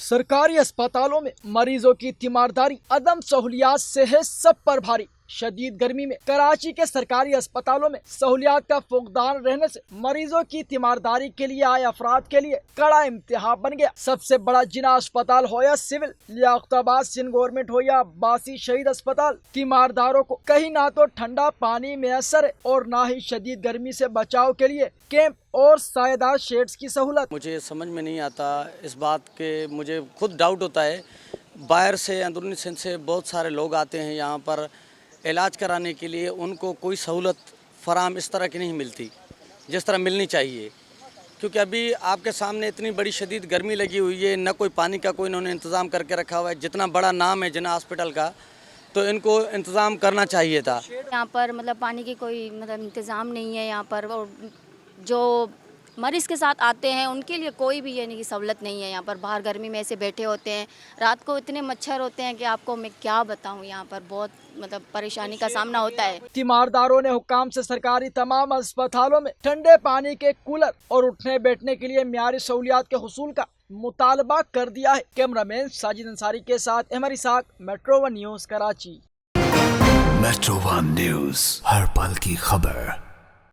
सरकारी अस्पतालों में मरीजों की तीमारदारी अदम सहूलियात से है सब पर भारी। शदीद गर्मी में कराची के सरकारी अस्पतालों में सहूलियात का फुकदान रहने से मरीजों की तीमारदारी के लिए आए अफराद के लिए कड़ा इम्तिहान बन गया। सबसे बड़ा जिना अस्पताल हो या सिविल, लियाकताबाद सिंध गवर्नमेंट हो या अब्बासी शहीद अस्पताल, तीमारदारों को कहीं ना तो ठंडा पानी मैसर है और ना ही शदीद गर्मी से बचाव के लिए कैंप और सायेदार शेड्स की सहूलत। मुझे समझ में नहीं आता इस बात के, मुझे खुद डाउट होता है। बाहर से अंदरूनी सिंध से बहुत सारे लोग आते हैं यहाँ पर इलाज कराने के लिए, उनको कोई सहूलत फराम इस तरह की नहीं मिलती जिस तरह मिलनी चाहिए। क्योंकि अभी आपके सामने इतनी बड़ी शदीद गर्मी लगी हुई है, न कोई पानी का कोई इन्होंने इंतज़ाम करके रखा हुआ है। जितना बड़ा नाम है जिना हॉस्पिटल का, तो इनको इंतज़ाम करना चाहिए था। यहाँ पर मतलब पानी की कोई इंतज़ाम नहीं है यहाँ पर, और जो मरीज़ के साथ आते हैं उनके लिए कोई भी यानी कि सहूलत नहीं है यहाँ पर। बाहर गर्मी में ऐसे बैठे होते हैं, रात को इतने मच्छर होते हैं कि आपको मैं क्या बताऊँ, यहाँ पर बहुत परेशानी का सामना होता है। तीमारदारों ने हुक्काम से सरकारी तमाम अस्पतालों में ठंडे पानी के कूलर और उठने बैठने के लिए मियारी सहूलियात के हुसूल का मुतालबा कर दिया है। कैमरामैन साजिद अंसारी के साथ Ahmed Ishaq, Metro One News, Karachi. Metro One News, हर पल की खबर।